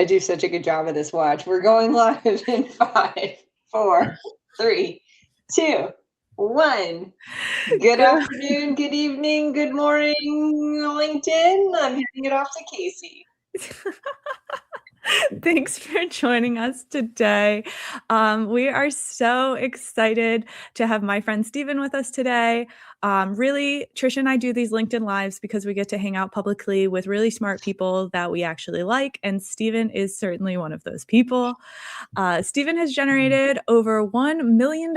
I do such a good job of this. Watch. We're going live in 5, 4, 3, 2, 1. Good afternoon, good evening, good morning, LinkedIn. I'm handing it off to Casey. Thanks for joining us today. We are so excited to have my friend Stephen with us today. Really, Trisha and I do these LinkedIn Lives because we get to hang out publicly with really smart people that we actually like, and Stephen is certainly one of those people. Stephen has generated over $1 million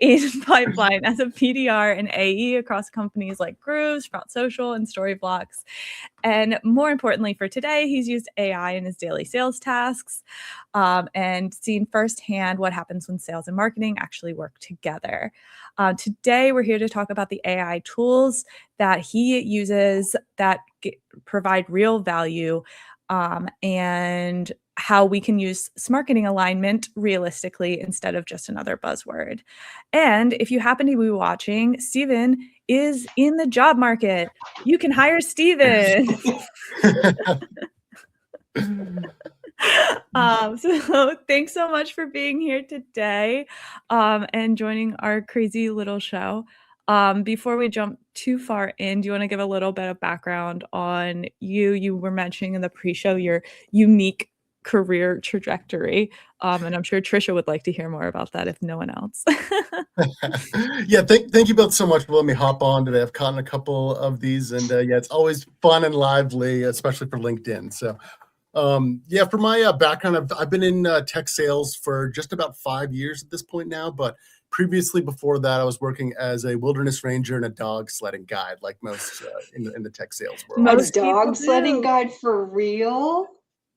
in pipeline as a BDR and AE across companies like Grooves, Sprout Social, and Storyblocks. And more importantly for today, he's used AI in his daily sales tasks and seen firsthand what happens when sales and marketing actually work together. Today, we're here to talk about the AI tools that he uses that provide real value and how we can use SMarketing alignment realistically instead of just another buzzword. And if you happen to be watching, Stephen is in the job market. You can hire Stephen. So thanks so much for being here today and joining our crazy little show. Before we jump too far in, do you want to give a little bit of background on you? You were mentioning in the pre-show your unique career trajectory. And I'm sure Trisha would like to hear more about that if no one else. Yeah, thank you both so much for letting me hop on today. I've caught a couple of these, and yeah, it's always fun and lively, especially for LinkedIn. So yeah, for my background, I've been in tech sales for just about 5 years at this point now, but previously before that, I was working as a wilderness ranger and a dog sledding guide, like most in the tech sales world. A dog sledding guide for real?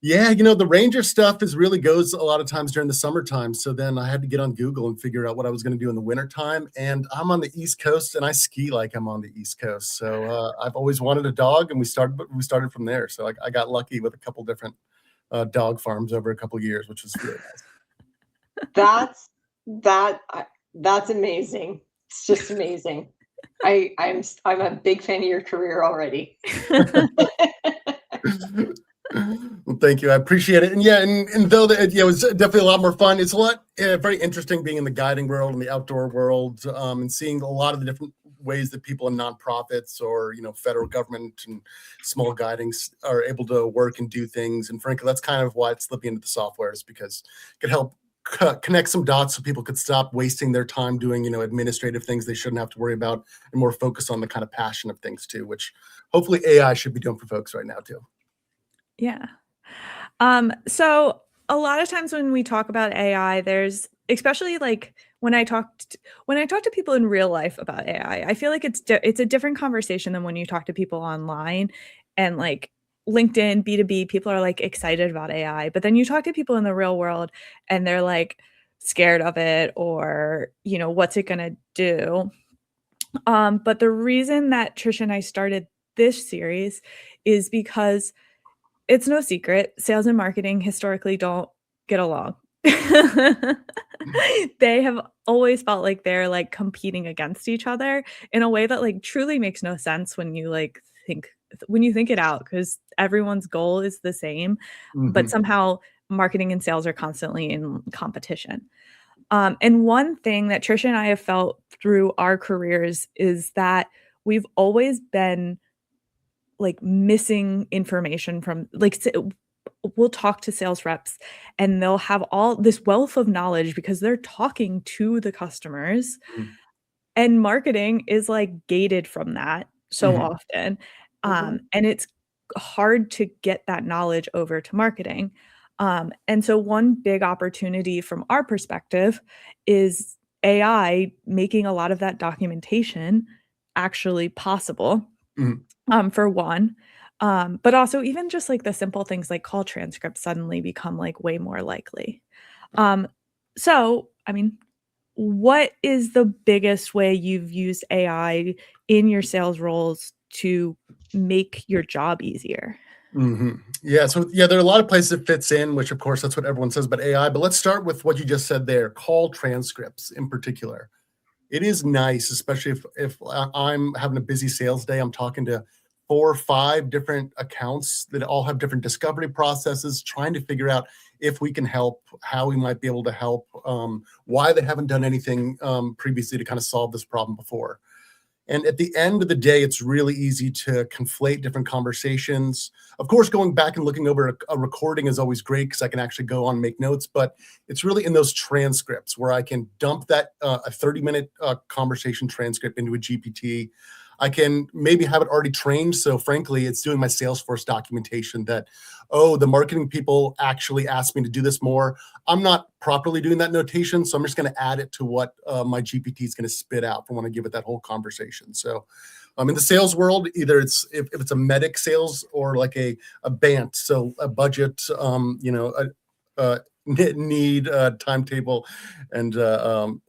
Yeah, the ranger stuff really goes a lot of times during the summertime. So then I had to get on Google and figure out what I was going to do in the wintertime. And I'm on the East Coast and I ski like I'm on the East Coast. So I've always wanted a dog, and we started from there. So I got lucky with a couple different dog farms over a couple of years, which was really nice. That's amazing. It's just amazing. I'm a big fan of your career already. Well, thank you. I appreciate it. And yeah, and though it was definitely a lot more fun, it's a lot very interesting being in the guiding world and the outdoor world, and seeing a lot of the different ways that people in nonprofits or federal government and small guidings are able to work and do things. And frankly, that's kind of why it's slipping into the software, is because it could help connect some dots so people could stop wasting their time doing administrative things they shouldn't have to worry about, and more focus on the kind of passion of things too, which hopefully AI should be doing for folks right now too. Yeah. So a lot of times when we talk about AI, there's, especially like when I talk to people in real life about AI, I feel like it's a different conversation than when you talk to people online and like LinkedIn, B2B, people are like excited about AI, but then you talk to people in the real world and they're like scared of it, or, what's it going to do? But the reason that Trisha and I started this series is because it's no secret, sales and marketing historically don't get along. They have always felt like they're like competing against each other in a way that like truly makes no sense when you think it out, because everyone's goal is the same, but somehow marketing and sales are constantly in competition. And one thing that Trisha and I have felt through our careers is that we've always been like missing information from, like, we'll talk to sales reps and they'll have all this wealth of knowledge because they're talking to the customers, and marketing is like gated from that so often. And it's hard to get that knowledge over to marketing. And so one big opportunity from our perspective is AI making a lot of that documentation actually possible. For one, but also even just like the simple things like call transcripts suddenly become like way more likely. So, I mean, what is the biggest way you've used AI in your sales roles to make your job easier? Yeah, so yeah, there are a lot of places it fits in, which of course that's what everyone says about AI, but let's start with what you just said there, call transcripts in particular. It is nice, especially if I'm having a busy sales day, I'm talking to 4 or 5 different accounts that all have different discovery processes, trying to figure out if we can help, how we might be able to help, why they haven't done anything previously to kind of solve this problem before. And at the end of the day, it's really easy to conflate different conversations. Of course, going back and looking over a recording is always great because I can actually go on and make notes, but it's really in those transcripts where I can dump that a 30-minute conversation transcript into a GPT. I can maybe have it already trained. So frankly, it's doing my Salesforce documentation that, oh, the marketing people actually asked me to do this more. I'm not properly doing that notation, so I'm just going to add it to what my GPT is going to spit out when I give it that whole conversation. So in the sales world, either it's if it's a medic sales or like a BANT, so a budget, need, timetable, and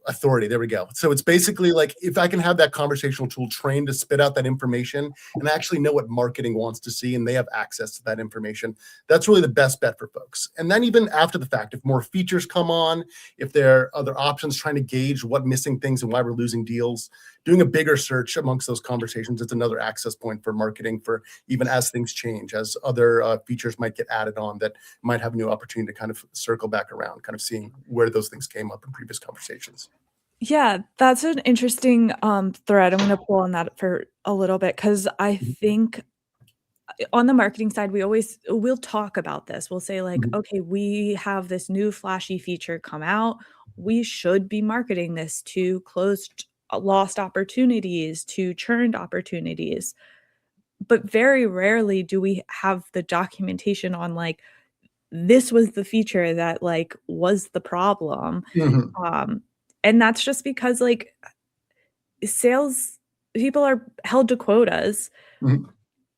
authority. There we go. So it's basically like if I can have that conversational tool trained to spit out that information and actually know what marketing wants to see and they have access to that information, that's really the best bet for folks. And then even after the fact, if more features come on, if there are other options, trying to gauge what missing things and why we're losing deals, doing a bigger search amongst those conversations, it's another access point for marketing for even as things change, as other features might get added on that might have a new opportunity to kind of circle back around, kind of seeing where those things came up in previous conversations. Yeah, that's an interesting thread. I'm going to pull on that for a little bit because I think on the marketing side, we'll talk about this. We'll say like, okay, we have this new flashy feature come out. We should be marketing this to lost opportunities, to churned opportunities. But very rarely do we have the documentation on like, this was the feature that like was the problem. And that's just because like sales people are held to quotas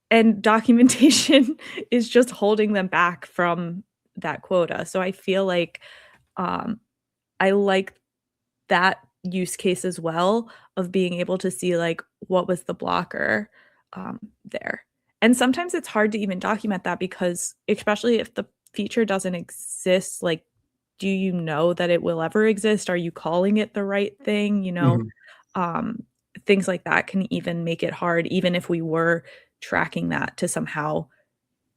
and documentation is just holding them back from that quota. So I feel like I like that use case as well of being able to see like what was the blocker there. And sometimes it's hard to even document that because especially if the feature doesn't exist, like, do you know that it will ever exist? Are you calling it the right thing? Things like that can even make it hard, even if we were tracking that to somehow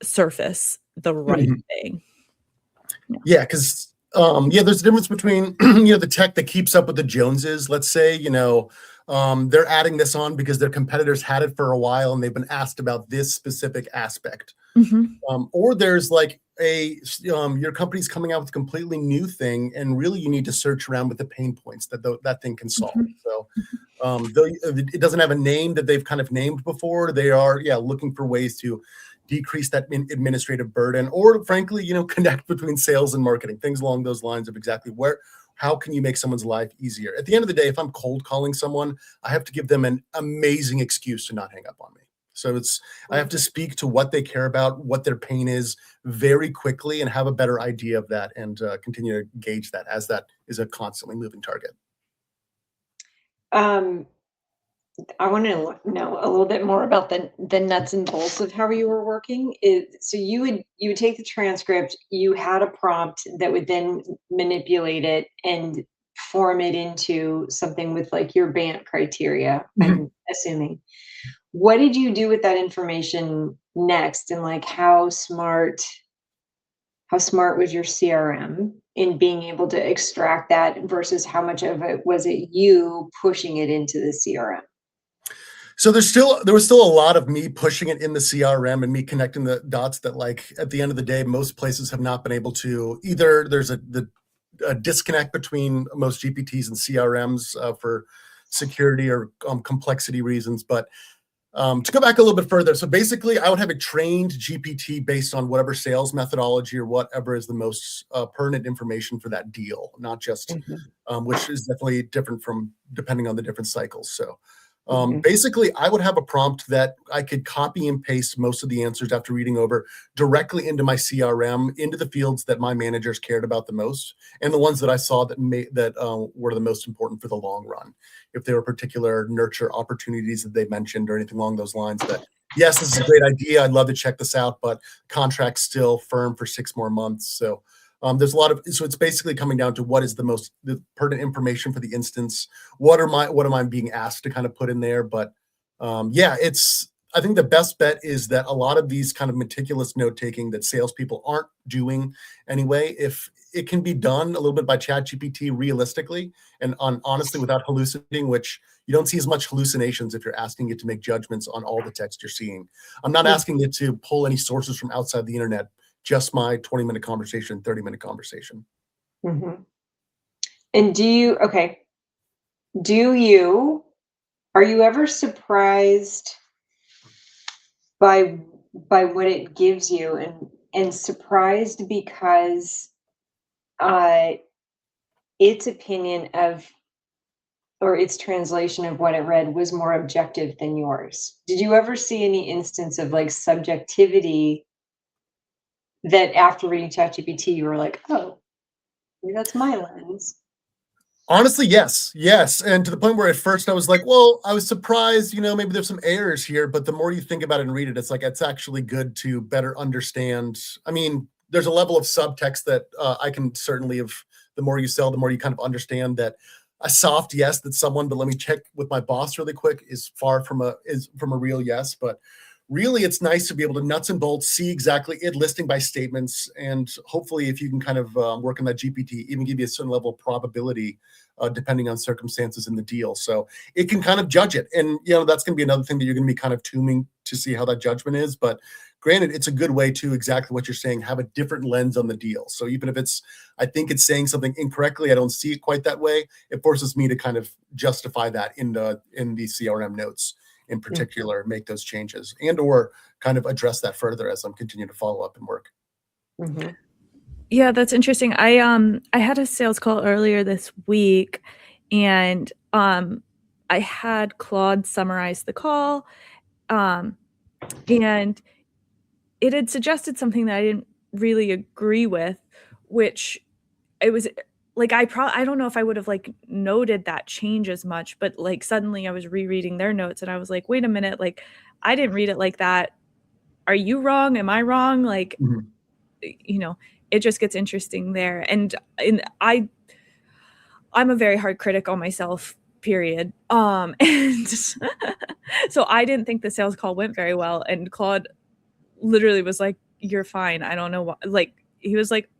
surface the right thing. Yeah, because there's a difference between the tech that keeps up with the Joneses. Let's say they're adding this on because their competitors had it for a while and they've been asked about this specific aspect. Or there's like your company's coming out with a completely new thing, and really you need to search around with the pain points that thing can solve. So though it doesn't have a name that they've kind of named before, they are looking for ways to decrease that administrative burden, or frankly, connect between sales and marketing, things along those lines of exactly how can you make someone's life easier? At the end of the day, if I'm cold calling someone, I have to give them an amazing excuse to not hang up on me. So I have to speak to what they care about, what their pain is very quickly, and have a better idea of that, and continue to gauge that as that is a constantly moving target. I want to know a little bit more about the nuts and bolts of how you were working. So you would take the transcript, you had a prompt that would then manipulate it and form it into something with like your BANT criteria, I'm assuming. What did you do with that information next? And like how smart was your CRM in being able to extract that versus how much of it was it you pushing it into the CRM? So there was still a lot of me pushing it in the CRM and me connecting the dots that, like, at the end of the day, most places have not been able to. Either there's a disconnect between most GPTs and CRMs for security or complexity reasons. But to go back a little bit further, so basically I would have a trained GPT based on whatever sales methodology or whatever is the most pertinent information for that deal, not just, which is definitely different from depending on the different cycles. So basically, I would have a prompt that I could copy and paste most of the answers after reading over directly into my CRM, into the fields that my managers cared about the most, and the ones that I saw that were the most important for the long run. If there were particular nurture opportunities that they mentioned or anything along those lines, that yes, this is a great idea, I'd love to check this out, but contract's still firm for 6 more months. So there's a lot of, so it's basically coming down to what is the pertinent information for the instance. What am I being asked to kind of put in there? But it's I think the best bet is that a lot of these kind of meticulous note taking that salespeople aren't doing anyway, if it can be done a little bit by ChatGPT realistically and honestly without hallucinating, which you don't see as much hallucinations if you're asking it to make judgments on all the text you're seeing. I'm not asking it to pull any sources from outside the internet, just my 20-minute conversation, 30-minute conversation. Mm-hmm. And are you ever surprised by what it gives you, and surprised because its opinion of, or its translation of what it read was more objective than yours? Did you ever see any instance of like subjectivity that after reading ChatGPT you were like, oh, maybe that's my lens? Honestly, yes. And to the point where at first I was like, well, I was surprised, maybe there's some errors here, but the more you think about it and read it, it's like, it's actually good to better understand. I mean, there's a level of subtext that I can certainly the more you sell, the more you kind of understand that a soft yes that someone, but let me check with my boss really quick, is far from a real yes. But really, it's nice to be able to nuts and bolts see exactly it listing by statements, and hopefully if you can kind of work on that GPT, even give you a certain level of probability depending on circumstances in the deal. So it can kind of judge it. And, that's going to be another thing that you're going to be kind of tuning to see how that judgment is. But granted, it's a good way to, exactly what you're saying, have a different lens on the deal. So even if I think it's saying something incorrectly, I don't see it quite that way, it forces me to kind of justify that in the CRM notes in particular, make those changes and or kind of address that further as I'm continuing to follow up and work. Mm-hmm. Yeah, that's interesting. I had a sales call earlier this week, and I had Claude summarize the call, and it had suggested something that I didn't really agree with, which it was like I don't know if I would have like noted that change as much, but like suddenly I was rereading their notes and I was like, wait a minute, like I didn't read it like that. Are you wrong? Am I wrong? Like, it just gets interesting there. And I'm a very hard critic on myself, period. And so I didn't think the sales call went very well. And Claude literally was like, you're fine. I don't know what, like, he was like,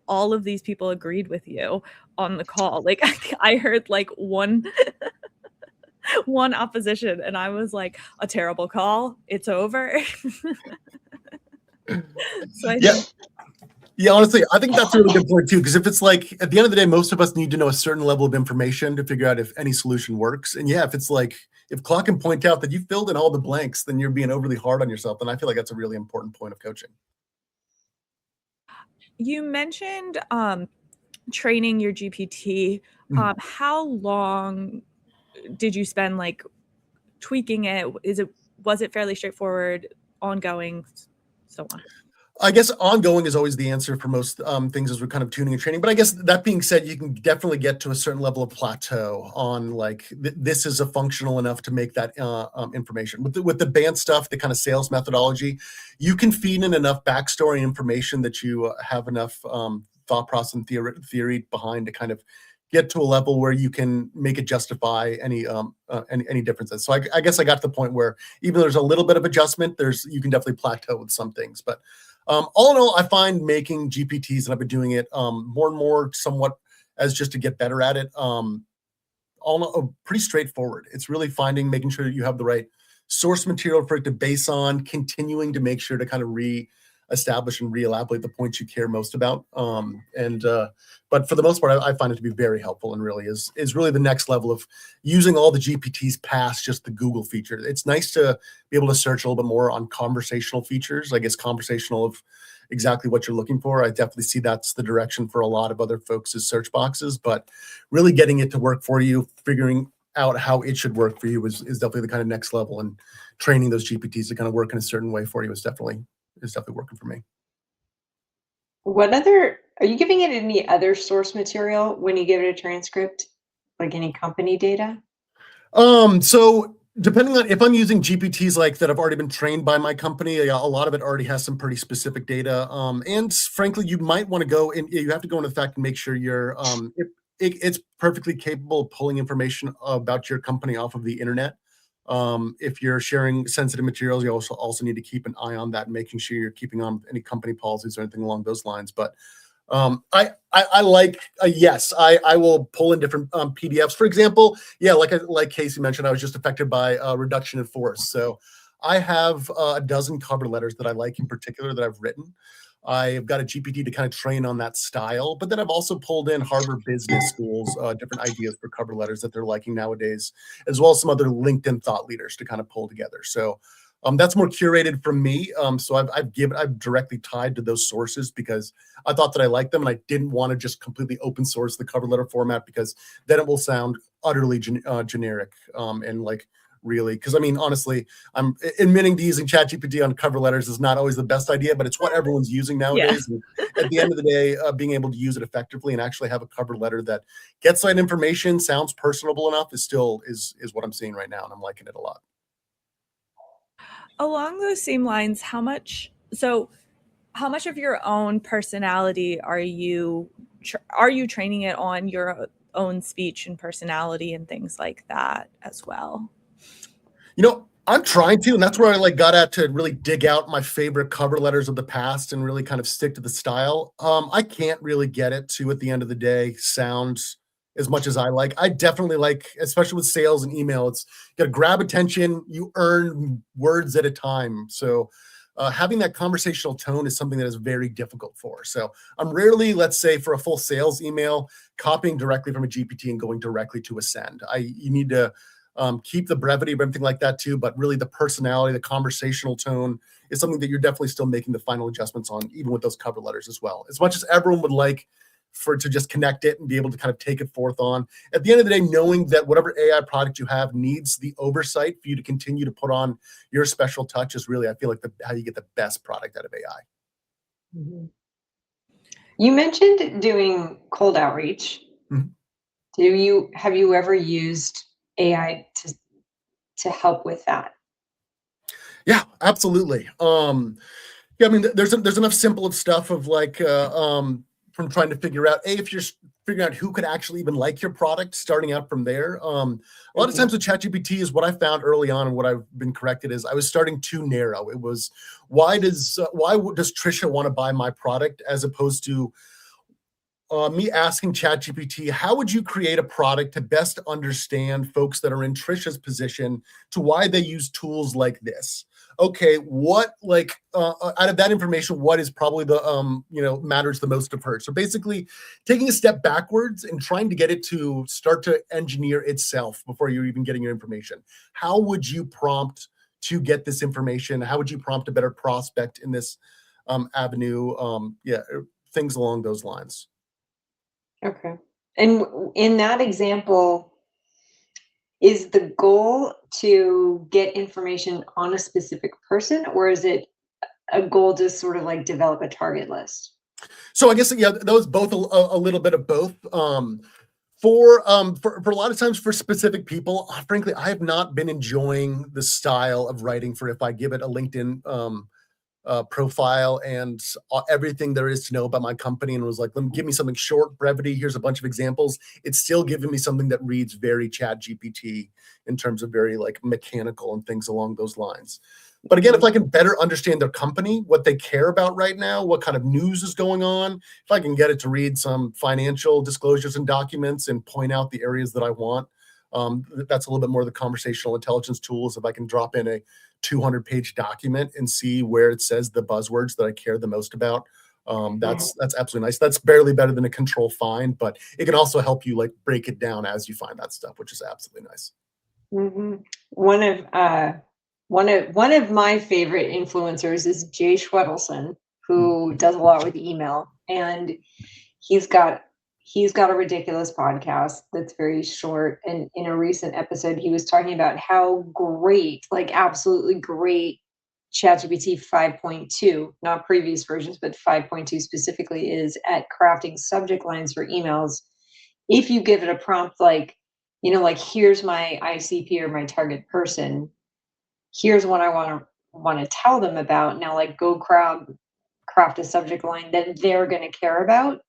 all of these people agreed with you on the call. Like I heard like one opposition and I was like, a terrible call. It's over. So I think Yeah, honestly, I think that's a really good point too, because if it's like at the end of the day, most of us need to know a certain level of information to figure out if any solution works. And yeah, if it's like, if Claude can point out that you filled in all the blanks, then you're being overly hard on yourself. And I feel like that's a really important point of coaching. You mentioned training your GPT. How long did you spend like tweaking it? Was it fairly straightforward, ongoing, so on? I guess ongoing is always the answer for most things as we're kind of tuning and training. But I guess that being said, you can definitely get to a certain level of plateau on like this is a functional enough to make that information. With the band stuff, the kind of sales methodology, you can feed in enough backstory information that you have enough thought process and theory behind to kind of get to a level where you can make it justify any differences. So I guess I got to the point where even though there's a little bit of adjustment, you can definitely plateau with some things. But all in all, I find making GPTs, and I've been doing it more and more somewhat as just to get better at it, pretty straightforward. It's really making sure that you have the right source material for it to base on, continuing to make sure to kind of establish and re-elaborate the points you care most about. But for the most part, I find it to be very helpful and really is really the next level of using all the GPTs past just the Google feature. It's nice to be able to search a little bit more on conversational features, I guess conversational of exactly what you're looking for. I definitely see that's the direction for a lot of other folks' search boxes, but really getting it to work for you, figuring out how it should work for you is definitely the kind of next level, and training those GPTs to kind of work in a certain way for you is definitely working for me. Are you giving it any other source material when you give it a transcript, like any company data? So depending on if I'm using GPTs like that have already been trained by my company, a lot of it already has some pretty specific data. And frankly, you might want to go and you have to go into effect and make sure you're it's perfectly capable of pulling information about your company off of the internet. If you're sharing sensitive materials, you also need to keep an eye on that, making sure you're keeping on any company policies or anything along those lines. But I like, yes, I will pull in different PDFs. For example, yeah, like Casey mentioned, I was just affected by a reduction in force. So I have a dozen cover letters that I like in particular that I've written. I've got a GPT to kind of train on that style, but then I've also pulled in Harvard Business School's different ideas for cover letters that they're liking nowadays, as well as some other LinkedIn thought leaders to kind of pull together. So that's more curated from me. So I've directly tied to those sources because I thought that I liked them, and I didn't want to just completely open source the cover letter format because then it will sound utterly generic and like really, because I mean, honestly, I'm admitting to using ChatGPT on cover letters is not always the best idea, but it's what everyone's using nowadays. And at the end of the day, being able to use it effectively and actually have a cover letter that gets that information, sounds personable enough is what I'm seeing right now, and I'm liking it a lot. Along those same lines, how much of your own personality are you training it on your own speech and personality and things like that as well? I'm trying to, and that's where I got at to really dig out my favorite cover letters of the past and really kind of stick to the style. I can't really get it to, at the end of the day, sound as much as I like. I definitely like, especially with sales and email, it's got to grab attention. You earn words at a time. So having that conversational tone is something that is very difficult for. So I'm rarely, let's say, for a full sales email, copying directly from a GPT and going directly to a send. You need to keep the brevity of everything like that too, but really the personality, the conversational tone is something that you're definitely still making the final adjustments on, even with those cover letters as well. As much as everyone would like for it to just connect it and be able to kind of take it forth on, at the end of the day, knowing that whatever AI product you have needs the oversight for you to continue to put on your special touch is really, I feel like, how you get the best product out of AI. Mm-hmm. You mentioned doing cold outreach. Mm-hmm. Have you ever used AI to help with that? Yeah, absolutely. Yeah, I mean, there's enough simple stuff of from trying to figure out if you're figuring out who could actually even like your product, starting out from there. A lot of times with ChatGPT is what I found early on, and what I've been corrected is I was starting too narrow. It was why does Trisha want to buy my product, as opposed to me asking ChatGPT, how would you create a product to best understand folks that are in Trisha's position to why they use tools like this? Okay, what out of that information, what is probably the matters the most of her? So basically, taking a step backwards and trying to get it to start to engineer itself before you're even getting your information. How would you prompt to get this information? How would you prompt a better prospect in this avenue? Things along those lines. Okay. And in that example, is the goal to get information on a specific person, or is it a goal to sort of develop a target list? So I guess, yeah, those both a little bit of both. For a lot of times for specific people, frankly, I have not been enjoying the style of writing for if I give it a LinkedIn profile and everything there is to know about my company, and was like, give me something short, brevity. Here's a bunch of examples. It's still giving me something that reads very ChatGPT in terms of very mechanical and things along those lines. But again, if I can better understand their company, what they care about right now, what kind of news is going on, if I can get it to read some financial disclosures and documents and point out the areas that I want, that's a little bit more of the conversational intelligence tools. If I can drop in a 200-page document and see where it says the buzzwords that I care the most about, that's absolutely nice. That's barely better than a control find, but it can also help you break it down as you find that stuff, which is absolutely nice. Mm-hmm. One of my favorite influencers is Jay Schwedelson, who does a lot with email, and he's got a ridiculous podcast that's very short. And in a recent episode, he was talking about how great, absolutely great, ChatGPT 5.2, not previous versions, but 5.2 specifically, is at crafting subject lines for emails. If you give it a prompt here's my ICP or my target person, here's what I want to tell them about. Now, go craft a subject line that they're going to care about.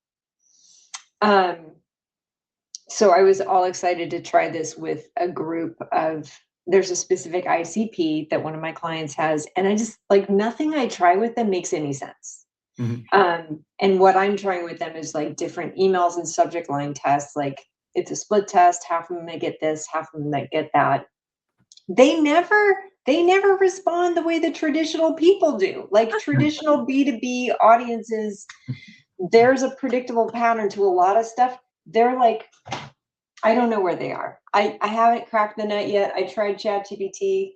So I was all excited to try this with a group of there's a specific ICP that one of my clients has, and I just like nothing I try with them makes any sense. And what I'm trying with them is like different emails and subject line tests. Like it's a split test. Half of them may get this, half of them that get that. They never respond the way the traditional people do. Like traditional B2B audiences, there's a predictable pattern to a lot of stuff. They're like, I don't know where they are. I haven't cracked the nut yet. I tried ChatGPT.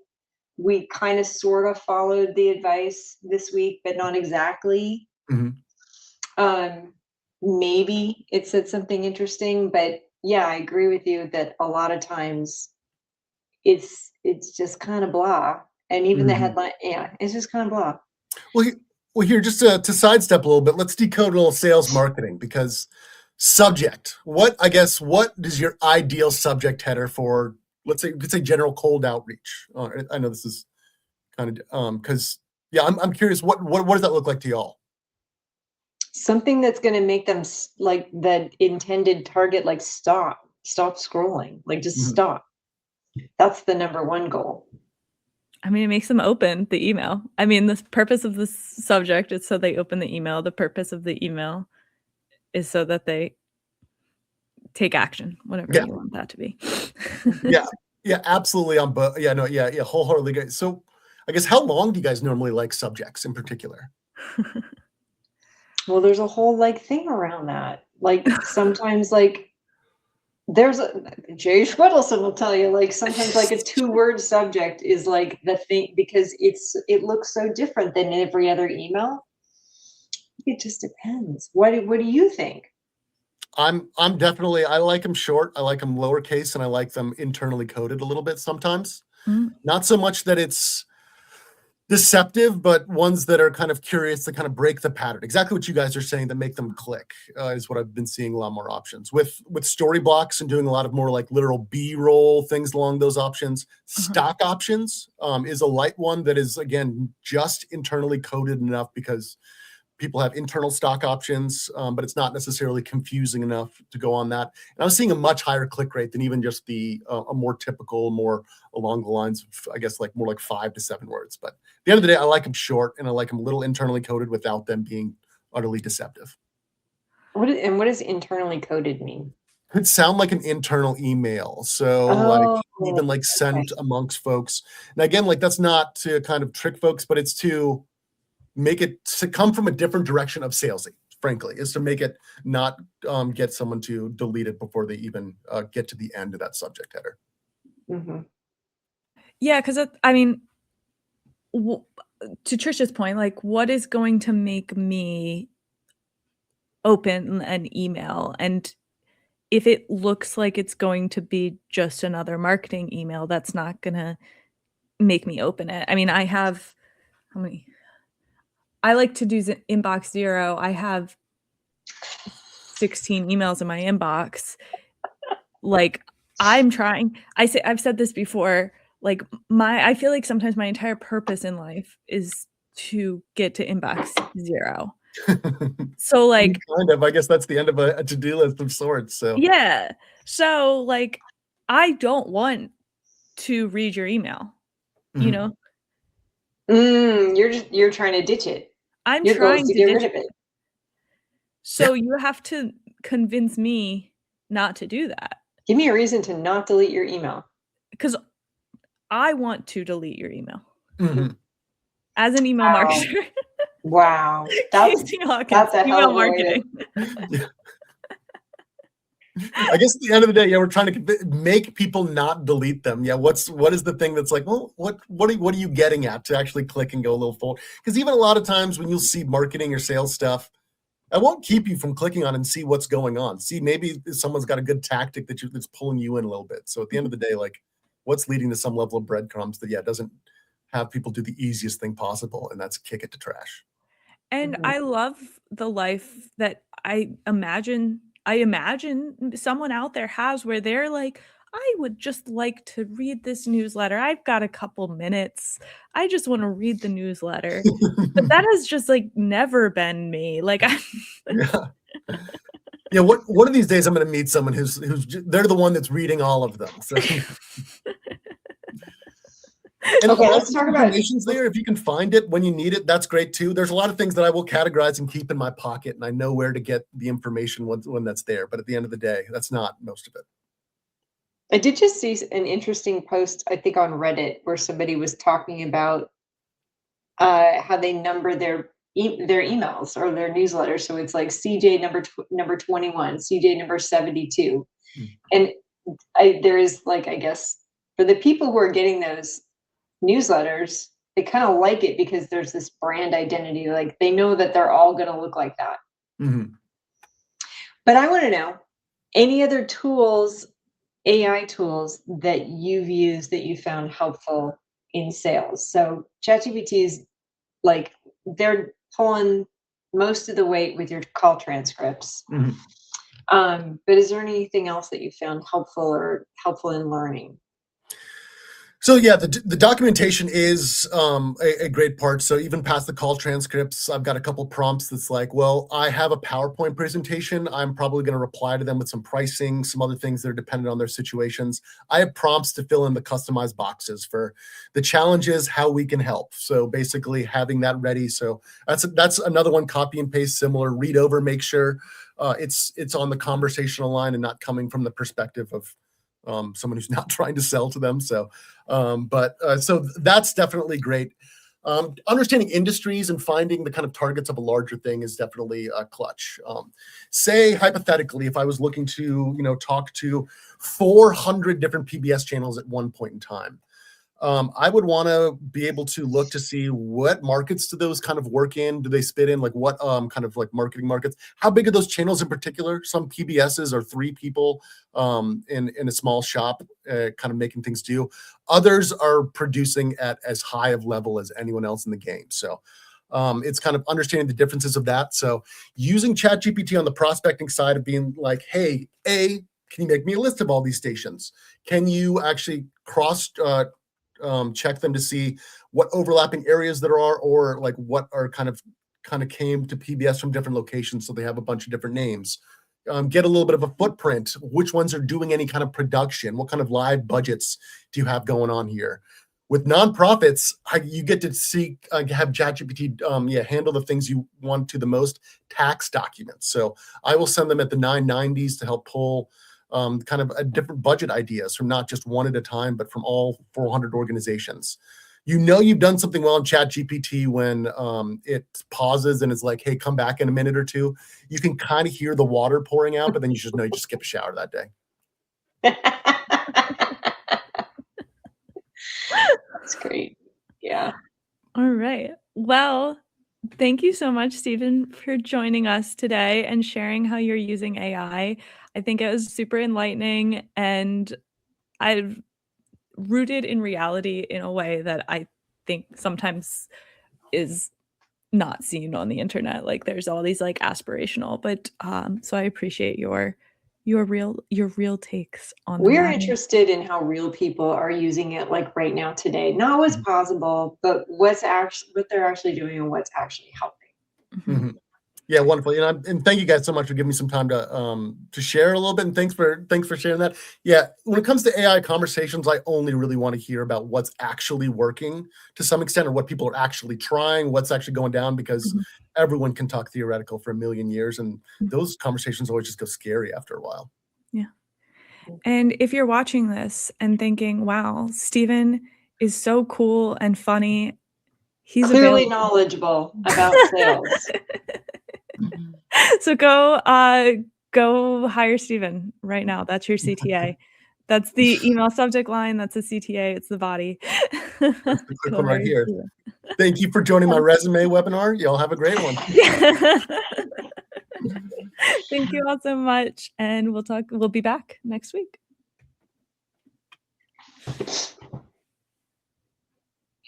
We kind of sort of followed the advice this week, but not exactly. Maybe it said something interesting, but yeah, I agree with you that a lot of times it's just kind of blah. And even the headline, yeah, it's just kind of blah. Well, here, just to sidestep a little bit, let's decode a little sales marketing, because subject, what is your ideal subject header for, let's say, you could say general cold outreach? I know this is kind of, because, yeah, I'm curious, what does that look like to y'all? Something that's going to make them, like the intended target, like stop scrolling, like just stop. That's the number one goal. I mean, it makes them open the email. I mean, the purpose of the subject is so they open the email. The purpose of the email is so that they take action, whatever you want that to be. Yeah, absolutely. Wholeheartedly great. So I guess, how long do you guys normally like subjects in particular? Well, there's a whole like thing around that. Like sometimes like there's Jay Schwedelson will tell you, like sometimes like a 2-word subject is like the thing, because it looks so different than every other email. It just depends. What do you think? I'm definitely, I like them short. I like them lowercase, and I like them internally coded a little bit sometimes. Not so much that it's deceptive, but ones that are kind of curious to kind of break the pattern. Exactly what you guys are saying, that make them click, is what I've been seeing a lot more options with story blocks, and doing a lot of more like literal B-roll things along those options. Stock options is a light one that is, again, just internally coded enough because people have internal stock options, but it's not necessarily confusing enough to go on that. And I was seeing a much higher click rate than even just a more typical, more along the lines of, I guess, like more like 5 to 7 words. But at the end of the day, I like them short, and I like them a little internally coded without them being utterly deceptive. What does internally coded mean? Could sound like an internal email. So like even like sent amongst folks. And again, like that's not to kind of trick folks, but it's to make it to come from a different direction of salesy, frankly, is to make it not get someone to delete it before they even get to the end of that subject header. Yeah, because I mean, to Trisha's point, like what is going to make me open an email? And if it looks like it's going to be just another marketing email, that's not going to make me open it. I mean, I have, how many? I like to do inbox 0. I have 16 emails in my inbox. Like I'm trying, I've said this before, like I feel like sometimes my entire purpose in life is to get to inbox 0. So like kind of, I guess that's the end of a to-do list of sorts. So yeah. So like I don't want to read your email, you know? You're trying to ditch it. I'm trying to get rid of it. So you have to convince me not to do that. Give me a reason to not delete your email. Because I want to delete your email. As an email marketer. Wow. That's a email marketing. I guess at the end of the day, we're trying to make people not delete them. What is the thing that's like, well, what are you getting at to actually click and go a little forward? Because even a lot of times when you'll see marketing or sales stuff, I won't keep you from clicking on and see what's going on. See, maybe someone's got a good tactic that's pulling you in a little bit. So at the end of the day, like what's leading to some level of breadcrumbs that doesn't have people do the easiest thing possible, and that's kick it to trash. And I love the life that I imagine someone out there has, where they're like, I would just like to read this newsletter. I've got a couple minutes. I just want to read the newsletter. But that has just like never been me. Like one of these days I'm going to meet someone who's they're the one that's reading all of them. So. And Okay, all let's the talk about information's there. If you can find it when you need it, that's great too. There's a lot of things that I will categorize and keep in my pocket, and I know where to get the information when that's there. But at the end of the day, that's not most of it. I did just see an interesting post, I think, on Reddit where somebody was talking about how they number their emails or their newsletters. So it's like CJ number 21, CJ number 72, and there is like, I guess for the people who are getting those newsletters, they kind of like it because there's this brand identity. Like they know that they're all going to look like that. Mm-hmm. But I want to know any other tools, AI tools that you've used that you found helpful in sales. So ChatGPT is like they're pulling most of the weight with your call transcripts. Mm-hmm. But is there anything else that you found helpful in learning? So yeah, the documentation is a great part. So even past the call transcripts, I've got a couple prompts that's like, well, I have a PowerPoint presentation. I'm probably going to reply to them with some pricing, some other things that are dependent on their situations. I have prompts to fill in the customized boxes for the challenges, how we can help. So basically having that ready. So that's another one, copy and paste, similar, read over, make sure it's on the conversational line and not coming from the perspective of someone who's not trying to sell to them. So so that's definitely great. Understanding industries and finding the kind of targets of a larger thing is definitely clutch. Say hypothetically, if I was looking to, talk to 400 different PBS channels at one point in time, I would want to be able to look to see what markets do those kind of work in. Do they spit in like what kind of like marketing markets? How big are those channels in particular? Some PBSs are 3 people in a small shop kind of making things do. Others are producing at as high of level as anyone else in the game. So it's kind of understanding the differences of that. So using ChatGPT on the prospecting side of being like, hey, can you make me a list of all these stations? Can you actually cross check them to see what overlapping areas there are, or like what are kind of came to PBS from different locations, so they have a bunch of different names. Get a little bit of a footprint. Which ones are doing any kind of production? What kind of live budgets do you have going on here? With nonprofits, you get to see have ChatGPT handle the things you want to the most. Tax documents. So I will send them at the 990s to help pull kind of a different budget ideas from not just one at a time, but from all 400 organizations. You've done something well in ChatGPT when it pauses and is like, hey, come back in a minute or two. You can kind of hear the water pouring out, but then you just know you just skip a shower that day. That's great. Yeah. All right. Well, thank you so much, Stephen, for joining us today and sharing how you're using AI. I think it was super enlightening, and I've rooted in reality in a way that I think sometimes is not seen on the internet. Like there's all these like aspirational, but so I appreciate your real takes on We're that. interested in how real people are using it like right now today. Not what's possible, but what they're actually doing and what's actually helping. Yeah, wonderful. And thank you guys so much for giving me some time to share a little bit. And thanks for sharing that. Yeah, when it comes to AI conversations, I only really want to hear about what's actually working to some extent, or what people are actually trying, what's actually going down, because everyone can talk theoretical for a million years, and those conversations always just go scary after a while. Yeah. And if you're watching this and thinking, wow, Stephen is so cool and funny, he's clearly available. Knowledgeable about sales. So go hire Stephen right now. That's your CTA. That's the email subject line. That's the CTA. It's the body. That's the quick one right here. Thank you for joining my resume webinar. Y'all have a great one. Thank you all so much. And we'll be back next week.